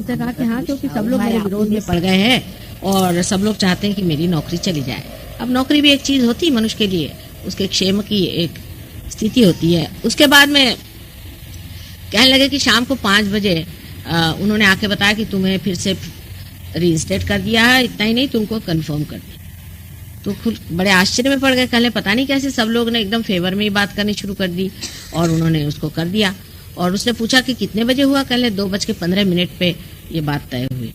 उसने कहा कि हाँ, क्योंकि सब लोग मेरे विरोध में पड़ गए हैं और सब लोग चाहते हैं कि मेरी नौकरी चली जाए। अब नौकरी भी एक चीज होती है मनुष्य के लिए, उसके क्षेम की एक स्थिति होती है। उसके बाद में कहने लगे कि शाम को 5 बजे उन्होंने आके बताया कि तुम्हें फिर से रीइंस्टेट कर दिया है, इतना ही नहीं तुमको कंफर्म कर दिया। तो खुद बड़े आश्चर्य में पड़ गए, कहने पता नहीं कैसे सब लोग ने एकदम फेवर में ही बात करनी शुरू कर दी और उन्होंने उसको कर दिया। और उसने पूछा कि कितने बजे हुआ, कहने 2:15 पे ये बात तय हुई।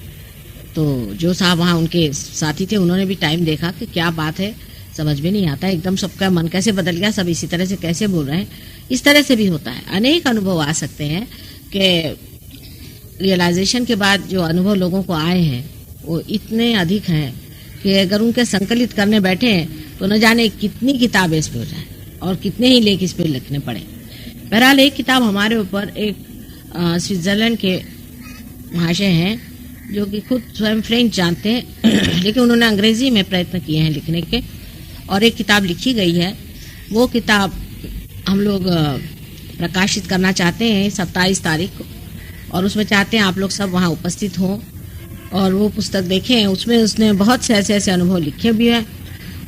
तो जो साहब वहाँ उनके साथी थे उन्होंने भी टाइम देखा कि क्या बात है, समझ में नहीं आता, एकदम सबका मन कैसे बदल गया, सब इसी तरह से कैसे बोल रहे हैं। इस तरह से भी होता है, अनेक अनुभव आ सकते हैं कि रियलाइजेशन के बाद जो अनुभव लोगों को आए हैं वो इतने अधिक हैं कि अगर उनके संकलित करने बैठे हैं तो न जाने कितनी किताबें इस पे हो जाए और कितने ही लेख इस पे लिखने पड़े। बहरहाल एक किताब हमारे ऊपर एक स्विट्जरलैंड के महाशय हैं जो कि खुद स्वयं फ्रेंच जानते हैं लेकिन उन्होंने अंग्रेजी में प्रयत्न किए हैं लिखने के, और एक किताब लिखी गई है। वो किताब हम लोग प्रकाशित करना चाहते हैं 27 तारीख को, और उसमें चाहते हैं आप लोग सब वहाँ उपस्थित हों और वो पुस्तक देखें। उसमें उसने बहुत से ऐसे अनुभव लिखे भी हैं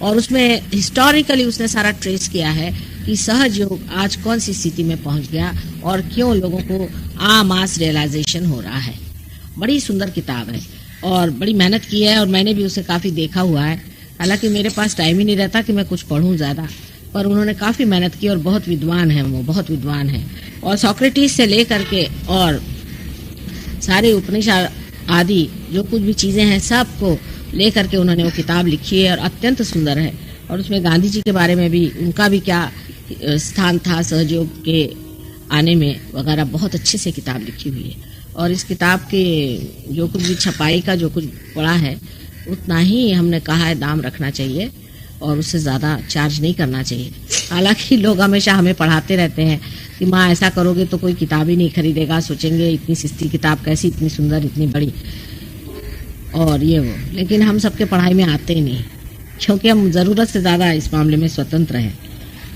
और उसमें हिस्टोरिकली उसने सारा ट्रेस किया है कि सहज योग आज कौन सी स्थिति में पहुंच गया और क्यों लोगों को मास रियलाइजेशन हो रहा है। बड़ी सुंदर किताब है और बड़ी मेहनत की है और मैंने भी उसे काफ़ी देखा हुआ है। हालांकि मेरे पास टाइम ही नहीं रहता कि मैं कुछ पढ़ूं ज़्यादा, पर उन्होंने काफ़ी मेहनत की और बहुत विद्वान है, वो बहुत विद्वान है। और सॉक्रेटिस से लेकर के और सारे उपनिषद आदि जो कुछ भी चीज़ें हैं सबको लेकर के उन्होंने वो किताब लिखी है और अत्यंत सुंदर है। और उसमें गांधी जी के बारे में भी, उनका भी क्या स्थान था सहयोग के आने में वगैरह, बहुत अच्छे से किताब लिखी हुई है। और इस किताब के जो कुछ भी छपाई का जो कुछ पड़ा है उतना ही हमने कहा है दाम रखना चाहिए और उससे ज़्यादा चार्ज नहीं करना चाहिए। हालांकि लोग हमेशा हमें पढ़ाते रहते हैं कि माँ ऐसा करोगे तो कोई किताब ही नहीं खरीदेगा, सोचेंगे इतनी सस्ती किताब कैसी, इतनी सुंदर, इतनी बड़ी और ये वो। लेकिन हम सबके पढ़ाई में आते ही नहीं क्योंकि हम ज़रूरत से ज़्यादा इस मामले में स्वतंत्र हैं।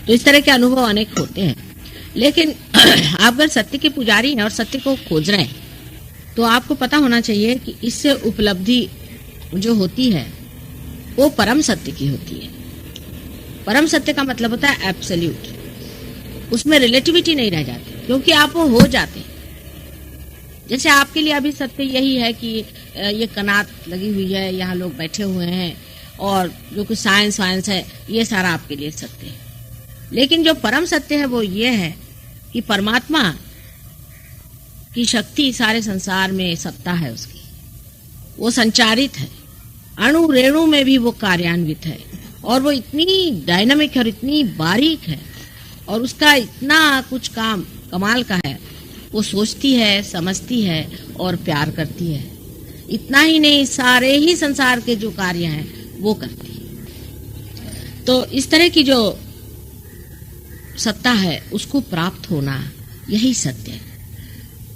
तो इस तरह के अनुभव अनेक होते हैं। लेकिन आप अगर सत्य के पुजारी हैं और सत्य को खोज रहे हैं तो आपको पता होना चाहिए कि इससे उपलब्धि जो होती है वो परम सत्य की होती है। परम सत्य का मतलब होता है एब्सोल्यूट, उसमें रिलेटिविटी नहीं रह जाती क्योंकि आप वो हो जाते हैं। जैसे आपके लिए अभी सत्य यही है कि ये कनात लगी हुई है, यहाँ लोग बैठे हुए हैं और जो कुछ साइंस वाइंस है ये सारा आपके लिए सत्य है। लेकिन जो परम सत्य है वो ये है कि परमात्मा की शक्ति सारे संसार में सत्ता है उसकी, वो संचारित है, अणु रेणु में भी वो कार्यान्वित है और वो इतनी डायनामिक है और इतनी बारीक है और उसका इतना कुछ काम कमाल का है। वो सोचती है, समझती है और प्यार करती है। इतना ही नहीं, सारे ही संसार के जो कार्य हैं वो करती है। तो इस तरह की जो सत्ता है उसको प्राप्त होना यही सत्य है।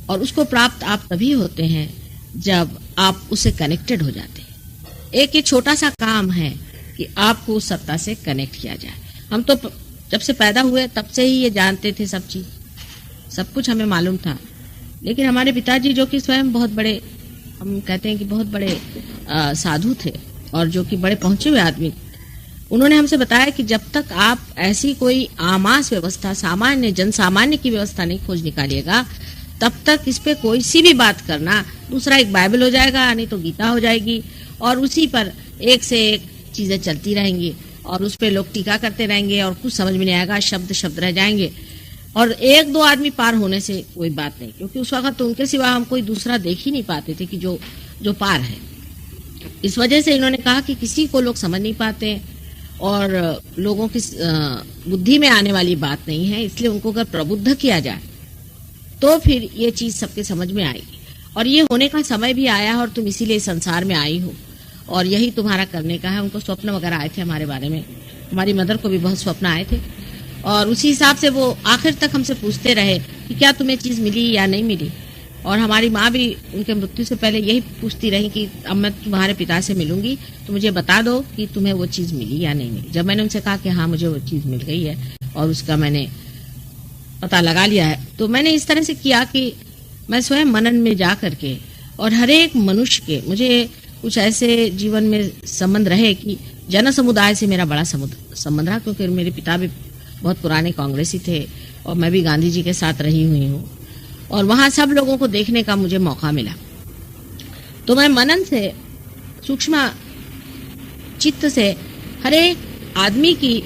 और उसको प्राप्त आप तभी होते हैं जब आप उससे कनेक्टेड हो जाते हैं। एक ये छोटा सा काम है कि आपको उस सत्ता से कनेक्ट किया जाए। हम तो जब से पैदा हुए तब से ही ये जानते थे, सब चीज, सब कुछ हमें मालूम था। लेकिन हमारे पिताजी जो कि स्वयं बहुत बड़े, हम कहते हैं कि बहुत बड़े साधु थे और जो कि बड़े पहुंचे हुए आदमी, उन्होंने हमसे बताया कि जब तक आप ऐसी कोई आमास व्यवस्था, सामान्य जन सामान्य की व्यवस्था नहीं खोज निकालिएगा तब तक इस पे कोई सी भी बात करना, दूसरा एक बाइबल हो जाएगा, नहीं तो गीता हो जाएगी और उसी पर एक से एक चीजें चलती रहेंगी और उस पे लोग टीका करते रहेंगे और कुछ समझ में नहीं आएगा, शब्द शब्द रह जाएंगे और एक दो आदमी पार होने से कोई बात नहीं, क्योंकि उस वक्त तो उनके सिवा हम कोई दूसरा देख ही नहीं पाते थे कि जो पार है। इस वजह से इन्होंने कहा कि किसी को लोग समझ नहीं पाते और लोगों की बुद्धि में आने वाली बात नहीं है, इसलिए उनको अगर प्रबुद्ध किया जाए तो फिर ये चीज सबके समझ में आएगी। और ये होने का समय भी आया है और तुम इसीलिए संसार में आई हो और यही तुम्हारा करने का है। उनको स्वप्न वगैरह आए थे हमारे बारे में, हमारी मदर को भी बहुत स्वप्न आए थे और उसी हिसाब से वो आखिर तक हमसे पूछते रहे कि क्या तुम्हें चीज मिली या नहीं मिली। और हमारी माँ भी उनके मृत्यु से पहले यही पूछती रही कि अब मैं तुम्हारे पिता से मिलूंगी तो मुझे बता दो कि तुम्हें वो चीज मिली या नहीं मिली। जब मैंने उनसे कहा कि हाँ मुझे वो चीज मिल गई है और उसका मैंने पता लगा लिया है, तो मैंने इस तरह से किया कि मैं स्वयं मनन में जा करके और हर एक मनुष्य के मुझे कुछ ऐसे जीवन में संबंध रहे कि जन समुदाय से मेरा बड़ा संबंध रहा, क्योंकि मेरे पिता भी बहुत पुराने कांग्रेसी थे और मैं भी गांधी जी के साथ रही हुई हूँ और वहाँ सब लोगों को देखने का मुझे मौका मिला। तो मैं मनन से, सूक्ष्म चित्त से हर एक आदमी की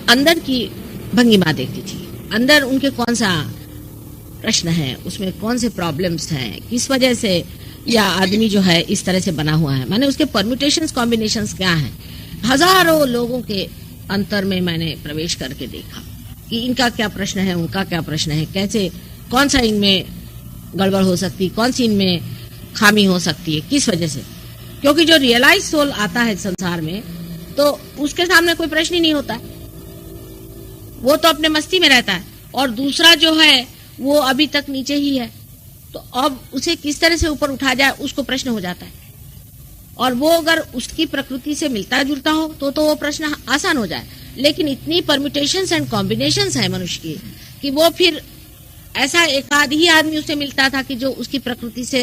अंदर की भंगिमा देखती थी, अंदर उनके कौन सा प्रश्न है, उसमें कौन से प्रॉब्लम्स हैं, किस वजह से या आदमी जो है इस तरह से बना हुआ है, मैंने उसके परम्यूटेशंस कॉम्बिनेशंस क्या हैं। हजारों लोगों के अंतर में मैंने प्रवेश करके देखा कि इनका क्या प्रश्न है, उनका क्या प्रश्न है, कैसे कौन सा इनमें गड़बड़ हो सकती, कौन सी इनमें खामी हो सकती है, किस वजह से। क्योंकि जो रियलाइज सोल आता है संसार में तो उसके सामने कोई प्रश्न ही नहीं होता है, वो तो अपने मस्ती में रहता है, और दूसरा जो है वो अभी तक नीचे ही है, तो अब उसे किस तरह से ऊपर उठा जाए उसको प्रश्न हो जाता है। और वो अगर उसकी प्रकृति से मिलता जुलता हो तो वो प्रश्न आसान हो जाए, लेकिन इतनी परम्यूटेशंस एंड कॉम्बिनेशंस है मनुष्य की कि वो फिर ऐसा एक आध ही आदमी उससे मिलता था कि जो उसकी प्रकृति से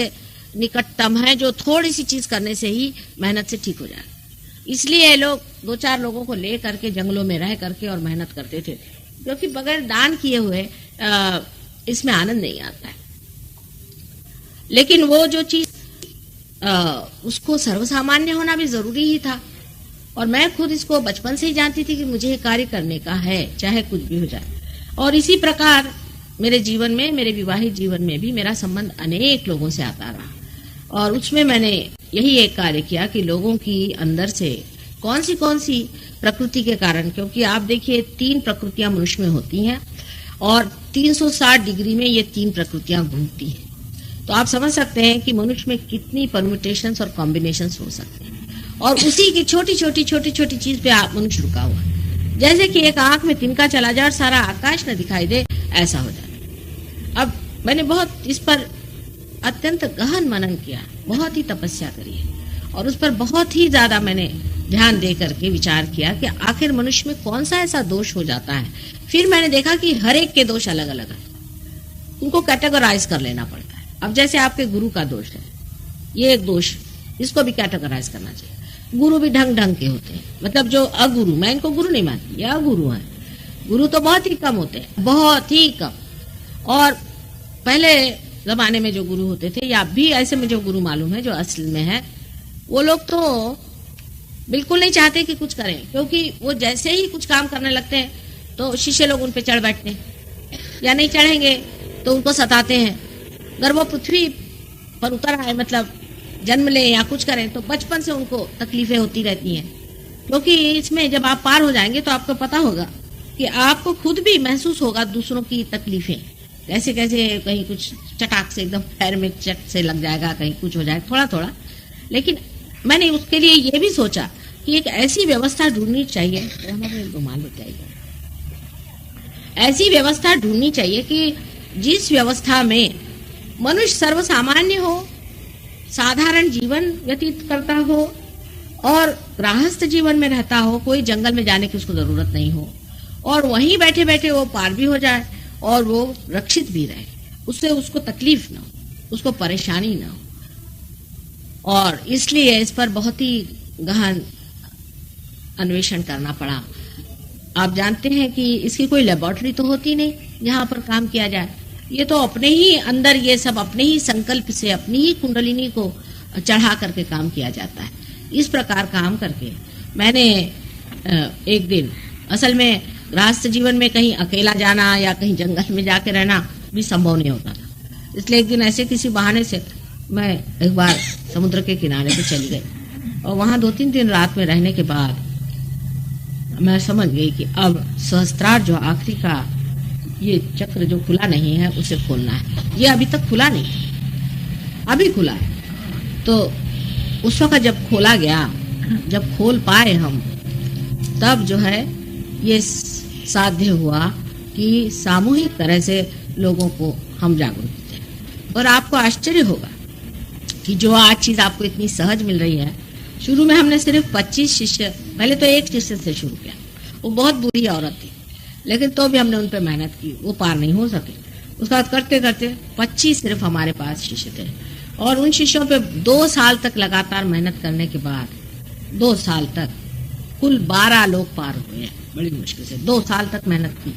निकटतम है, जो थोड़ी सी चीज करने से ही मेहनत से ठीक हो जाए। इसलिए लोग 2-4 लोगों को ले करके जंगलों में रह करके और मेहनत करते थे, क्योंकि बगैर दान किए हुए इसमें आनंद नहीं आता है। लेकिन वो जो चीज उसको सर्वसामान्य होना भी जरूरी ही था, और मैं खुद इसको बचपन से ही जानती थी कि मुझे ये कार्य करने का है, चाहे कुछ भी हो जाए। और इसी प्रकार मेरे जीवन में, मेरे विवाहित जीवन में भी मेरा संबंध अनेक लोगों से आता रहा, और उसमें मैंने यही एक कार्य किया कि लोगों की अंदर से कौन सी प्रकृति के कारण, क्योंकि आप देखिए 3 प्रकृतियां मनुष्य में होती हैं और 360 डिग्री में ये 3 प्रकृतियां घूमती हैं, तो आप समझ सकते हैं कि मनुष्य में कितनी परम्यूटेशंस और कॉम्बिनेशंस हो सकते हैं। और उसी की छोटी छोटी चीज पे आप मनुष्य रुका हुआ है, जैसे कि एक आंख में तिनका चला जाए और सारा आकाश न दिखाई दे, ऐसा हो जाता है। अब मैंने बहुत इस पर अत्यंत गहन मनन किया, बहुत ही तपस्या करी है, और उस पर बहुत ही ज्यादा मैंने ध्यान दे करके विचार किया कि आखिर मनुष्य में कौन सा ऐसा दोष हो जाता है। फिर मैंने देखा कि हर एक के दोष अलग अलग है, उनको कैटेगराइज कर लेना पड़ता है। अब जैसे आपके गुरु का दोष है, ये एक दोष, इसको भी कैटेगराइज करना चाहिए। गुरु भी ढंग ढंग के होते हैं, मतलब जो अगुरु, मैं इनको गुरु नहीं मानती, ये अगुरु है। गुरु तो बहुत ही कम होते हैं, बहुत ही कम। और पहले जमाने में जो गुरु होते थे, या भी ऐसे में जो गुरु मालूम है जो असल में है, वो लोग तो बिल्कुल नहीं चाहते कि कुछ करें, क्योंकि वो जैसे ही कुछ काम करने लगते हैं तो शिष्य लोग उन पे चढ़ बैठते हैं, या नहीं चढ़ेंगे तो उनको सताते हैं। अगर वो पृथ्वी पर उतर आए, मतलब जन्म ले या कुछ करें, तो बचपन से उनको तकलीफें होती रहती हैं। क्योंकि इसमें जब आप पार हो जाएंगे तो आपको पता होगा कि आपको खुद भी महसूस होगा दूसरों की तकलीफें, कैसे कैसे कहीं कुछ चटाक से एकदम पैर में चट से लग जाएगा, कहीं कुछ हो जाएगा थोड़ा थोड़ा। लेकिन मैंने उसके लिए ये भी सोचा कि एक ऐसी व्यवस्था ढूंढनी चाहिए, हमारे रुमाल बताइए, ऐसी व्यवस्था ढूंढनी चाहिए कि जिस व्यवस्था में मनुष्य सर्वसामान्य हो, साधारण जीवन व्यतीत करता हो और गृहस्थ जीवन में रहता हो, कोई जंगल में जाने की उसको जरूरत नहीं हो, और वहीं बैठे बैठे वो पार भी हो जाए और वो रक्षित भी रहे, उससे उसको तकलीफ ना हो, उसको परेशानी ना हो। और इसलिए इस पर बहुत ही गहन अन्वेषण करना पड़ा। आप जानते हैं कि इसकी कोई लेबोरेटरी तो होती नहीं जहां पर काम किया जाए, ये तो अपने ही अंदर ये सब अपने ही संकल्प से अपनी ही कुंडलिनी को चढ़ा करके काम किया जाता है। इस प्रकार काम करके मैंने एक दिन, असल में गृहस्थ जीवन में कहीं अकेला जाना या कहीं जंगल में जाके रहना भी संभव नहीं होता था, इसलिए एक दिन ऐसे किसी बहाने से मैं एक बार समुद्र के किनारे पे चली गई, और वहां 2-3 दिन रात में रहने के बाद मैं समझ गई कि अब सहस्त्रार जो आखिरी का ये चक्र जो खुला नहीं है उसे खोलना है। ये अभी तक खुला नहीं, अभी खुला है। तो उस वक्त जब खोला गया, जब खोल पाए हम, तब जो है ये साध्य हुआ कि सामूहिक तरह से लोगों को हम जागरूक दें। और आपको आश्चर्य होगा कि जो आज चीज आपको इतनी सहज मिल रही है, शुरू में हमने सिर्फ 25 शिष्य, पहले तो एक शिष्य से शुरू किया, वो बहुत बुरी औरत थी, लेकिन तो भी हमने उन पर मेहनत की, वो पार नहीं हो सके। उसका बाद करते करते 25 सिर्फ हमारे पास शिष्य थे, और उन शिष्यों पे 2 साल तक लगातार मेहनत करने के बाद 2 साल तक कुल 12 लोग पार हुए हैं। बड़ी मुश्किल से 2 साल तक मेहनत की,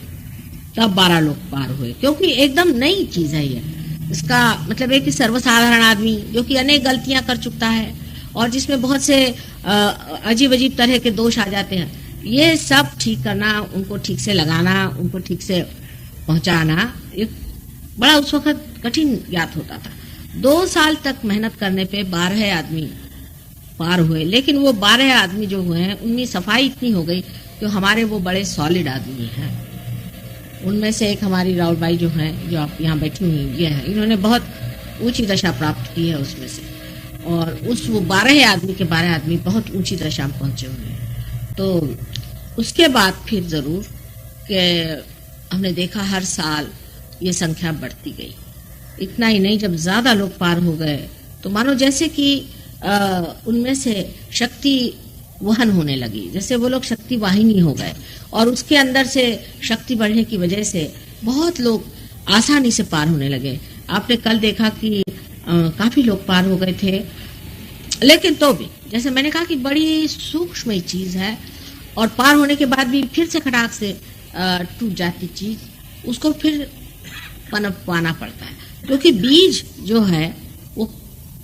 तब 12 लोग पार हुए, क्योंकि एकदम नई चीज है ये। इसका मतलब है कि सर्वसाधारण आदमी जो कि अनेक गलतियां कर चुका है और जिसमें बहुत से अजीब अजीब तरह के दोष आ जाते हैं, ये सब ठीक करना, उनको ठीक से लगाना, उनको ठीक से पहुंचाना एक बड़ा उस वक्त कठिन ज्ञात होता था। 2 साल तक मेहनत करने पे 12 आदमी पार हुए, लेकिन वो 12 आदमी जो हुए हैं उनमें सफाई इतनी हो गई कि हमारे वो बड़े सॉलिड आदमी हैं। उनमें से एक हमारी राउत बाई जो हैं, जो आप यहाँ बैठी हुई ये है, इन्होंने बहुत ऊंची दशा प्राप्त की है उसमें से, और उस वो 12 आदमी के 12 आदमी बहुत ऊंची दशा में पहुंचे हुए हैं। तो उसके बाद फिर जरूर कि हमने देखा हर साल ये संख्या बढ़ती गई। इतना ही नहीं, जब ज्यादा लोग पार हो गए तो मानो जैसे कि उनमें से शक्ति वहन होने लगी, जैसे वो लोग शक्ति वाहिनी हो गए, और उसके अंदर से शक्ति बढ़ने की वजह से बहुत लोग आसानी से पार होने लगे। आपने कल देखा कि काफी लोग पार हो गए थे, लेकिन तो भी जैसे मैंने कहा कि बड़ी सूक्ष्म चीज है, और पार होने के बाद भी फिर से खटाक से टूट जाती चीज, उसको फिर पनप पाना पड़ता है, क्योंकि बीज जो है वो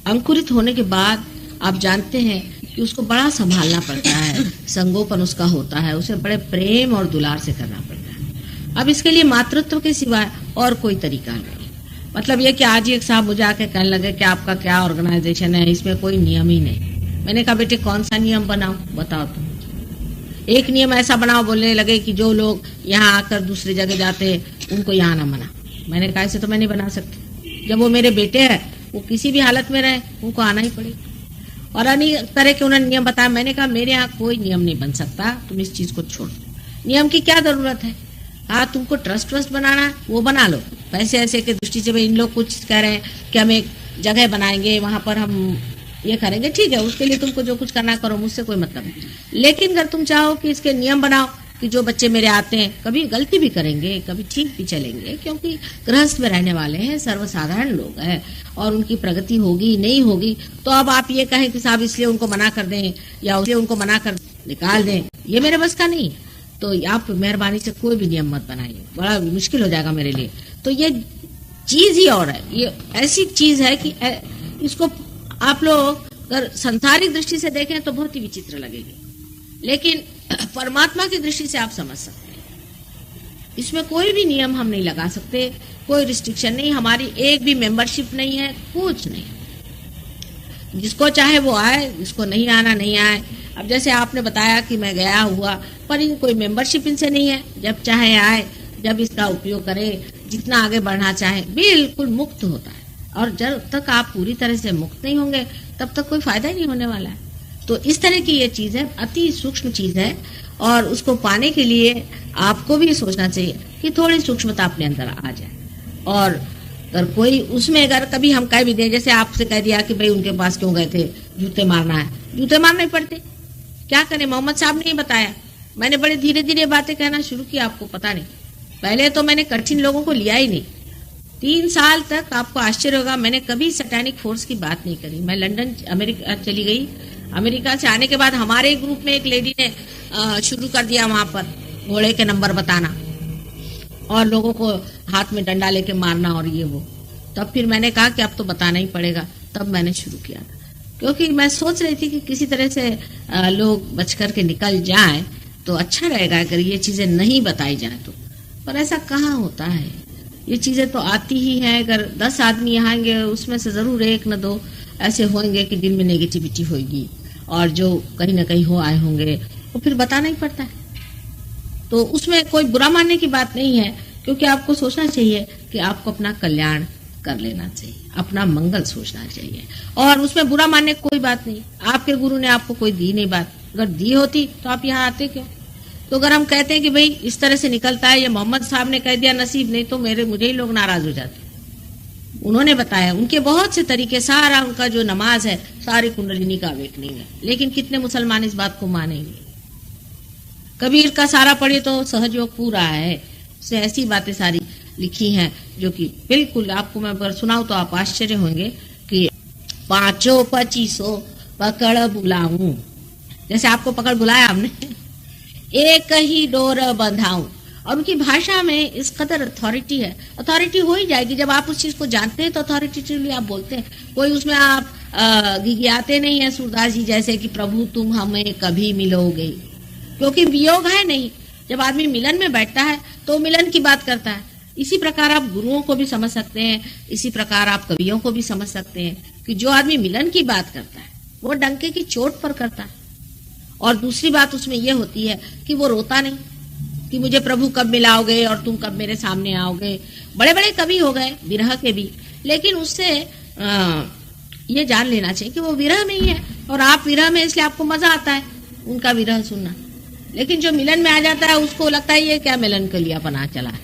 अंकुरित होने के बाद आप जानते हैं कि उसको बड़ा संभालना पड़ता है, संगोपन उसका होता है, उसे बड़े प्रेम और दुलार से करना पड़ता है। अब इसके लिए मातृत्व के सिवाय और कोई तरीका नहीं। मतलब ये कि आज ही एक साहब मुझे आके कहने लगे कि आपका क्या ऑर्गेनाइजेशन है, इसमें कोई नियम ही नहीं। मैंने कहा बेटे कौन सा नियम बनाओ, बताओ तुम। एक नियम ऐसा बनाओ, बोलने लगे कि जो लोग यहाँ आकर दूसरी जगह जाते उनको यहाँ ना मना। मैंने कहा ऐसे तो मैं नहीं बना सकती, जब वो मेरे बेटे हैं, वो किसी भी हालत में रहे उनको आना ही पड़ेगा। और अनेक तरह के उन्होंने नियम बताया। मैंने कहा मेरे यहाँ कोई नियम नहीं बन सकता, तुम इस चीज को छोड़ दो। नियम की क्या जरूरत है? हाँ, तुमको ट्रस्ट बनाना है वो बना लो, पैसे ऐसे के दृष्टि से। इन लोग कुछ कह रहे हैं कि हम एक जगह बनाएंगे, वहां पर हम ये करेंगे, ठीक है, उसके लिए तुमको जो कुछ करना करो, मुझसे कोई मतलब नहीं। लेकिन अगर तुम चाहो कि इसके नियम बनाओ कि जो बच्चे मेरे आते हैं कभी गलती भी करेंगे, कभी ठीक भी चलेंगे, क्योंकि गृहस्थ में रहने वाले हैं, सर्वसाधारण लोग हैं, और उनकी प्रगति होगी नहीं होगी, तो अब आप ये कहें कि साहब इसलिए उनको मना कर दें या उसलिए उनको मना कर निकाल दें, ये मेरे बस का नहीं। तो आप मेहरबानी से कोई भी नियम मत बनाइए, बड़ा मुश्किल हो जाएगा मेरे लिए। तो ये चीज ही और है, ये ऐसी चीज है कि इसको आप लोग अगर संसारिक दृष्टि से देखें तो बहुत ही विचित्र लगेगी, लेकिन परमात्मा की दृष्टि से आप समझ सकते हैं। इसमें कोई भी नियम हम नहीं लगा सकते, कोई रिस्ट्रिक्शन नहीं, हमारी एक भी मेंबरशिप नहीं है, कुछ नहीं। जिसको चाहे वो आए, जिसको नहीं आना नहीं आए। अब जैसे आपने बताया कि मैं गया हुआ, पर इन कोई मेंबरशिप इनसे नहीं है, जब चाहे आए, जब इसका उपयोग करे, जितना आगे बढ़ना चाहे, बिल्कुल मुक्त होता है। और जब तक आप पूरी तरह से मुक्त नहीं होंगे तब तक कोई फायदा ही नहीं होने वाला है। तो इस तरह की ये चीज है, अति सूक्ष्म चीज है, और उसको पाने के लिए आपको भी सोचना चाहिए कि थोड़ी सूक्ष्मता अपने अंदर आ जाए। और अगर कोई उसमें अगर कभी हम कह भी दें, जैसे आपसे कह दिया कि भाई उनके पास क्यों गए थे, जूते मारना है, जूते मारना ही पड़ते, क्या करें? मोहम्मद साहब ने ही बताया, मैंने बड़े धीरे धीरे बातें कहना शुरू किया, आपको पता नहीं। पहले तो मैंने कठिन लोगों को लिया ही नहीं। 3 साल तक आपको आश्चर्य होगा, मैंने कभी सैटेनिक फोर्स की बात नहीं करी। मैं लंदन अमेरिका चली गई, अमेरिका से आने के बाद हमारे ग्रुप में एक लेडी ने शुरू कर दिया वहां पर घोड़े के नंबर बताना और लोगों को हाथ में डंडा लेके मारना और ये वो। तब फिर मैंने कहा कि अब तो बताना ही पड़ेगा, तब मैंने शुरू किया था, क्योंकि मैं सोच रही थी कि किसी तरह से लोग बच कर के निकल जाएं तो अच्छा रहेगा अगर ये चीजें नहीं बताई जाए तो। पर ऐसा कहाँ होता है, ये चीजें तो आती ही हैं। अगर 10 आदमी यहाँ आएंगे, उसमें से जरूर 1 न 2 ऐसे होंगे कि जिनमें नेगेटिविटी होगी, और जो कहीं ना कहीं हो आए होंगे, वो फिर बताना ही पड़ता है। तो उसमें कोई बुरा मानने की बात नहीं है, क्योंकि आपको सोचना चाहिए कि आपको अपना कल्याण कर लेना चाहिए, अपना मंगल सोचना चाहिए, और उसमें बुरा मानने की कोई बात नहीं। आपके गुरु ने आपको कोई दी नहीं बात, अगर दी होती तो आप यहाँ आते क्यों? तो अगर हम कहते हैं कि भाई इस तरह से निकलता है, ये मोहम्मद साहब ने कह दिया नसीब नहीं, तो मुझे ही लोग नाराज हो जाते। उन्होंने बताया, उनके बहुत से तरीके, सारा उनका जो नमाज है सारी कुंडलिनी का अवेकनिंग है, लेकिन कितने मुसलमान इस बात को मानेंगे? कबीर का सारा पढ़े तो सहजयोग पूरा है, उससे ऐसी बातें सारी लिखी हैं जो कि बिल्कुल आपको मैं अगर सुनाऊं तो आप आश्चर्य होंगे कि 5-25 पकड़ बुलाऊं, जैसे आपको पकड़ बुलाया हमने, एक ही डोर बंधाऊं। और उनकी भाषा में इस कदर अथॉरिटी है। अथॉरिटी हो ही जाएगी जब आप उस चीज को जानते हैं, तो अथॉरिटेटिवली आप बोलते हैं। कोई उसमें आप गिगियाते नहीं है सूरदास जी जैसे कि प्रभु तुम हमें कभी मिलोगे, क्योंकि वियोग है नहीं। जब आदमी मिलन में बैठता है तो मिलन की बात करता है। इसी प्रकार आप गुरुओं को भी समझ सकते हैं, इसी प्रकार आप कवियों को भी समझ सकते हैं कि जो आदमी मिलन की बात करता है वो डंके की चोट पर करता है। और दूसरी बात उसमें यह होती है कि वो रोता नहीं कि मुझे प्रभु कब मिलाओगे और तुम कब मेरे सामने आओगे। बड़े बड़े कवि हो गए विरह के भी, लेकिन उससे ये जान लेना चाहिए कि वो विरह में ही है और आप विरह में, इसलिए आपको मजा आता है उनका विरह सुनना। लेकिन जो मिलन में आ जाता है उसको लगता है ये क्या मिलन के लिए अपना चला है,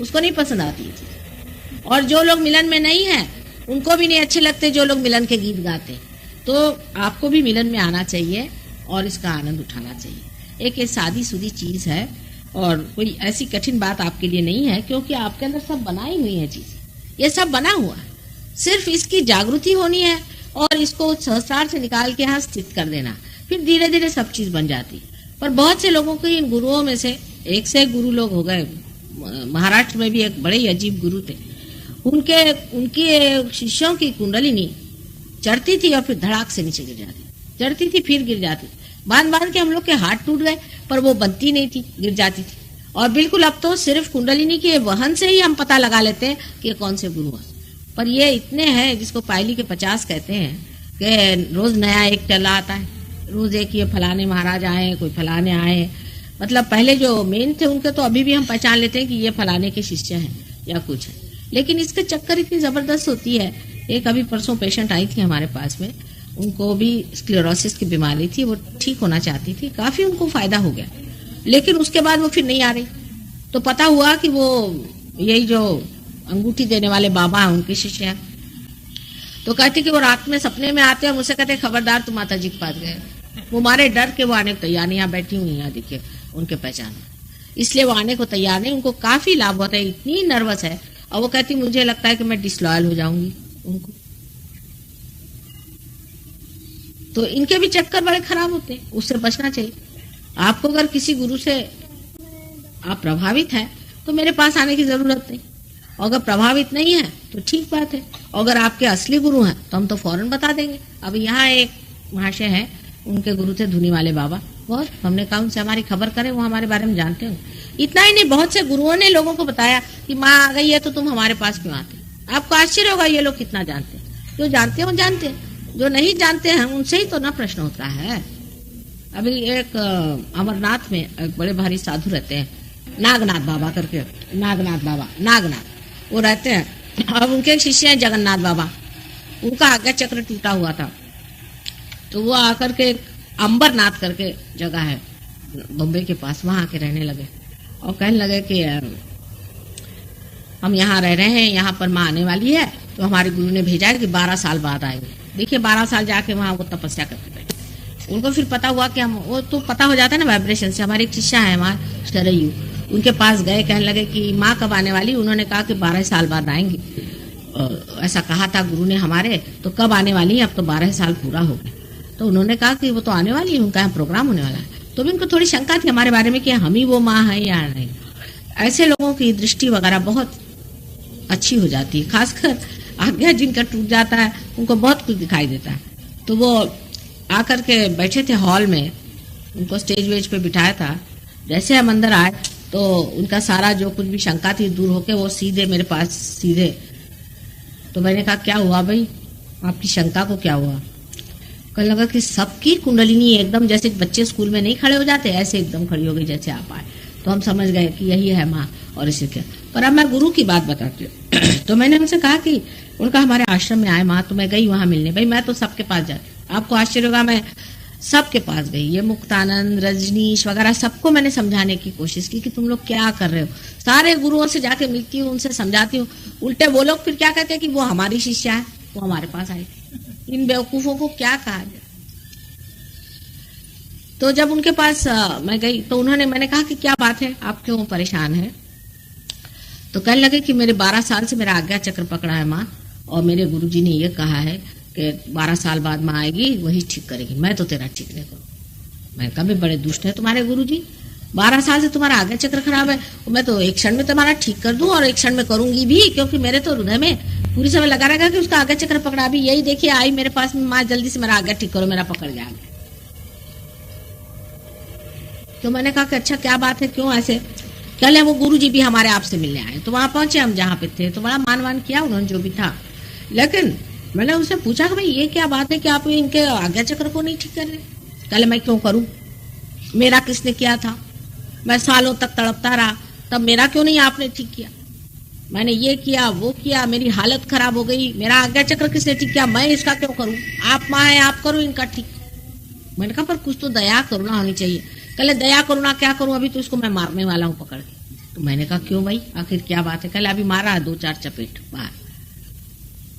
उसको नहीं पसंद आती है चीज। और जो लोग मिलन में नहीं है उनको भी नहीं अच्छे लगते जो लोग मिलन के गीत गाते। तो आपको भी मिलन में आना चाहिए और इसका आनंद उठाना चाहिए। एक ये सादी सुदी चीज है और कोई ऐसी कठिन बात आपके लिए नहीं है, क्योंकि आपके अंदर सब बनाई हुई है चीज, ये सब बना हुआ है। सिर्फ इसकी जागृति होनी है और इसको सहस्रार से निकाल के यहाँ स्थित कर देना, फिर धीरे धीरे सब चीज बन जाती। पर बहुत से लोगों के इन गुरुओं में से एक से एक गुरु लोग हो गए। महाराष्ट्र में भी एक बड़े ही अजीब गुरु थे, उनके शिष्यों की कुंडलिनी चढ़ती थी और फिर धड़ाक से नीचे गिर जाती, चढ़ती थी फिर गिर जाती। बांध बांध के हम लोग के हाथ टूट गए, पर वो बनती नहीं थी, गिर जाती थी। और बिल्कुल अब तो सिर्फ कुंडलिनी के वहन से ही हम पता लगा लेते हैं कि कौन से गुरु हैं। पर ये इतने हैं जिसको पायली के 50 कहते हैं कि रोज नया एक चला आता है, रोज एक ये फलाने महाराज आए, कोई फलाने आए। मतलब पहले जो मेन थे उनके तो अभी भी हम पहचान लेते हैं कि ये फलाने के शिष्य हैं या कुछ है। लेकिन इसके चक्कर इतनी जबरदस्त होती है। एक अभी परसों पेशेंट आई थी हमारे पास में, उनको भी स्क्लेरोसिस की बीमारी थी, वो ठीक होना चाहती थी, काफी उनको फायदा हो गया, लेकिन उसके बाद वो फिर नहीं आ रही। तो पता हुआ कि वो यही जो अंगूठी देने वाले बाबा हैं उनके शिष्य हैं। तो कहते कि वो रात में सपने में आते हैं, मुझसे कहते खबरदार तुम माता जी के पास गए। वो मारे डर के वो आने को तैयार नहीं, यहाँ बैठी हुई यहाँ देखिए उनके पहचान, इसलिए वो आने को तैयार नहीं। उनको काफी लाभ होता है, इतनी नर्वस है। और वो कहती मुझे लगता है कि मैं डिसलॉयल हो जाऊंगी उनको। तो इनके भी चक्कर बड़े खराब होते हैं, उससे बचना चाहिए। आपको अगर किसी गुरु से आप प्रभावित हैं तो मेरे पास आने की जरूरत नहीं, और अगर प्रभावित नहीं है तो ठीक बात है। अगर आपके असली गुरु हैं तो हम तो फौरन बता देंगे। अब यहाँ एक महाशय है, उनके गुरु थे धुनी वाले बाबा, बहुत हमने कहा उनसे हमारी खबर करें, वो हमारे बारे में जानते हो। इतना ही नहीं, बहुत से गुरुओं ने लोगों को बताया कि माँ आ गई है तो तुम हमारे पास क्यों आते। आपको आश्चर्य होगा ये लोग कितना जानते हैं। जो जानते हो जानते हैं, जो नहीं जानते हैं उनसे ही तो ना प्रश्न होता है। अभी एक अमरनाथ में एक बड़े भारी साधु रहते हैं, नागनाथ बाबा करके, नागनाथ बाबा, नागनाथ वो रहते हैं। अब उनके एक शिष्य हैं जगन्नाथ बाबा, उनका आज्ञा चक्र टूटा हुआ था। तो वो आकर के अंबरनाथ करके जगह है बम्बई के पास, वहां आके रहने लगे और कहने लगे कि हम यहाँ रह रहे हैं, यहाँ पर माँ आने वाली है, तो हमारे गुरु ने भेजा है कि 12 साल बाद आएंगे। देखिए 12 साल जाके वहां वो तपस्या करके बैठे। उनको फिर पता हुआ कि हम, वो तो पता हो जाता है ना वाइब्रेशन से। हमारी एक शिष्या है वहाँ शरयू, उनके पास गए, कहने लगे कि माँ कब आने वाली। उन्होंने कहा कि 12 साल बाद आएंगी, ऐसा कहा था गुरु ने हमारे, तो कब आने वाली है। अब तो 12 साल पूरा हो गया। तो उन्होंने कहा कि वो तो आने वाली है, उनका यहाँ प्रोग्राम होने वाला है। तो भी उनको थोड़ी शंका थी हमारे बारे में कि हम ही वो माँ है या नहीं। ऐसे लोगों की दृष्टि वगैरह बहुत अच्छी हो जाती है, खासकर आज्ञा जिनका टूट जाता है उनको बहुत कुछ दिखाई देता है। तो वो आकर के बैठे थे हॉल में, उनको स्टेज वेज पे बिठाया था। जैसे हम अंदर आए तो उनका सारा जो कुछ भी शंका थी दूर होके वो सीधे मेरे पास सीधे। तो मैंने कहा क्या हुआ भाई, आपकी शंका को क्या हुआ। कहने लगा कि सबकी कुंडलिनी एकदम जैसे बच्चे स्कूल में नहीं खड़े हो जाते, ऐसे एकदम खड़ी हो गई जैसे आप आए। तो हम समझ गए कि यही है माँ और इसे क्या। पर अब मैं गुरु की बात बताती हूँ। तो मैंने उनसे कहा कि उनका हमारे आश्रम में आए माँ, तो मैं गई वहां मिलने। भाई मैं तो सबके पास जाती, आपको आश्चर्य होगा, मैं सबके पास गई। ये मुक्तानंद, रजनीश वगैरह सबको मैंने समझाने की कोशिश की कि तुम लोग क्या कर रहे हो। सारे गुरुओं से जाके मिलती हूँ, उनसे समझाती हूँ। उल्टे वो लोग फिर क्या कहते हैं कि वो हमारी शिष्या है, वो हमारे पास आई। इन बेवकूफों को क्या कहा जाए। तो जब उनके पास मैं गई तो मैंने कहा कि क्या बात है, आप क्यों परेशान है। तो कहने लगे कि मेरे 12 साल से मेरा आज्ञा चक्र पकड़ा है माँ, और मेरे गुरुजी ने ये कहा है कि 12 साल बाद माँ आएगी, वही ठीक करेगी, मैं तो तेरा ठीक नहीं करूँ। मैंने कहा बड़े दुष्ट है तुम्हारे गुरुजी, 12 साल से तुम्हारा आज्ञा चक्र खराब है, मैं तो एक क्षण में तुम्हारा ठीक कर दूं, और एक क्षण में करूंगी भी, क्योंकि मेरे तो हृदय में पूरी समय लगा रहेगा कि उसका आज्ञा चक्र पकड़ा। भी यही देखिए आई मेरे पास में, माँ जल्दी से मेरा आज्ञा ठीक करो, मेरा पकड़ गया। तो मैंने कहा कि अच्छा क्या बात है, क्यों ऐसे? कल वो गुरुजी भी हमारे आपसे मिलने आए, तो वहां पहुंचे हम जहाँ पे थे, तो बड़ा मान किया उन्होंने जो भी था। लेकिन मैंने उनसे पूछा कि भाई ये क्या बात है कि आप इनके आज्ञा चक्र को नहीं ठीक कर रहे? कल मैं क्यों करूं, मेरा किसने किया था? मैं सालों तक तड़पता रहा, तब मेरा क्यों नहीं आपने ठीक किया? मैंने ये किया वो किया, मेरी हालत खराब हो गई, मेरा आज्ञा चक्र किसने ठीक किया? मैं इसका क्यों करूं? आप माँ है, आप करो इनका ठीक। मैंने कहा पर कुछ तो दया करुणा होनी चाहिए। कल दया करुणा क्या करूं, अभी तो इसको मैं मारने वाला हूं पकड़ के। तो मैंने कहा क्यों भाई, आखिर क्या बात है? कल अभी मारा 2-4 चपेट बाहर।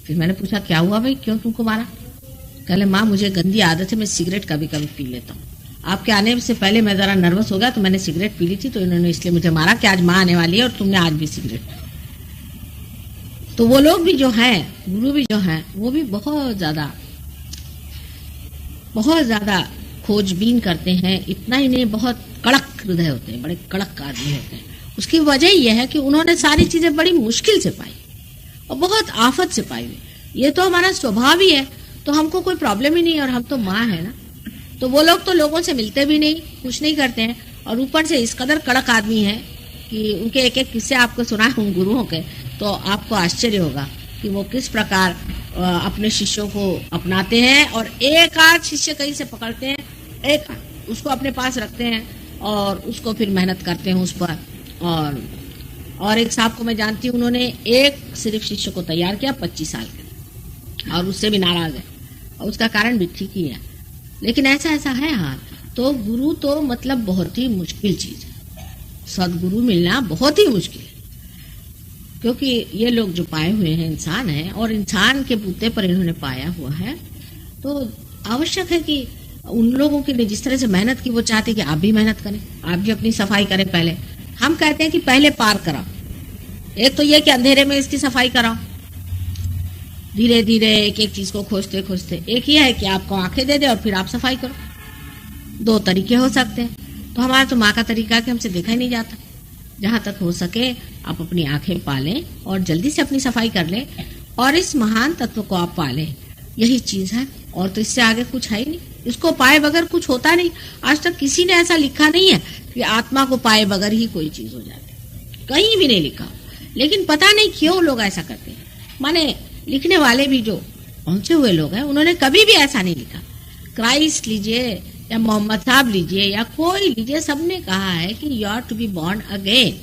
फिर मैंने पूछा क्या हुआ भाई, क्यों तुमको मारा? कल माँ मुझे गंदी आदत है, मैं सिगरेट कभी कभी पी लेता हूँ, आपके आने से पहले मैं जरा नर्वस हो गया तो मैंने सिगरेट पी ली थी, तो इन्होंने इसलिए मुझे मारा कि आज माँ आने वाली है और तुमने आज भी सिगरेट। तो वो लोग भी जो हैं, गुरु भी जो हैं, वो भी बहुत ज्यादा खोजबीन करते हैं। इतना ही नहीं, बहुत कड़क हृदय होते हैं, बड़े कड़क आदमी होते हैं। उसकी वजह यह है कि उन्होंने सारी चीजें बड़ी मुश्किल से पाई और बहुत आफत से पाई हुई। ये तो हमारा स्वभाव ही है, तो हमको कोई प्रॉब्लम ही नहीं, और हम तो माँ है ना। तो वो लोग तो लोगों से मिलते भी नहीं, कुछ नहीं करते हैं, और ऊपर से इस कदर कड़क आदमी है कि उनके एक एक किस्से आपको सुनाए उन गुरुओं के, तो आपको आश्चर्य होगा कि वो किस प्रकार अपने शिष्यों को अपनाते हैं, और एक आध शिष्य कहीं से पकड़ते हैं, एक उसको अपने पास रखते हैं और उसको फिर मेहनत करते हैं उस पर। और एक साहब को मैं जानती हूँ, उन्होंने एक सिर्फ शिष्य को तैयार किया 25 साल के, और उससे भी नाराज है, और उसका कारण भी ठीक ही है। लेकिन ऐसा है हाल। तो गुरु तो मतलब बहुत ही मुश्किल चीज है, सदगुरु मिलना बहुत ही मुश्किल है, क्योंकि ये लोग जो पाए हुए हैं इंसान है, और इंसान के बूते पर इन्होंने पाया हुआ है। तो आवश्यक है कि उन लोगों के लिए जिस तरह से मेहनत की, वो चाहते कि आप भी मेहनत करें, आप भी अपनी सफाई करें। पहले हम कहते हैं कि पहले पार कराओ, एक तो ये कि अंधेरे में इसकी सफाई कराओ, धीरे धीरे एक एक चीज को खोजते खोजते। एक ही है कि आपको आंखें दे दे और फिर आप सफाई करो। 2 तरीके हो सकते हैं। तो हमारा तो माँ का तरीका है कि हमसे देखा ही नहीं जाता। जहां तक हो सके आप अपनी आंखें पालें और जल्दी से अपनी सफाई कर लें, और इस महान तत्व को आप पालें। यही चीज है, और तो इससे आगे कुछ है ही नहीं। इसको पाए बगैर कुछ होता नहीं। आज तक किसी ने ऐसा लिखा नहीं है कि आत्मा को पाए बगैर ही कोई चीज हो जाती, कहीं भी नहीं लिखा। लेकिन पता नहीं क्यों लोग ऐसा करते हैं। माने लिखने वाले भी जो पहुंचे हुए लोग हैं, उन्होंने कभी भी ऐसा नहीं लिखा। क्राइस्ट लीजिए या मोहम्मद साहब लीजिए या कोई लीजिए, सबने कहा है कि you are to be born again,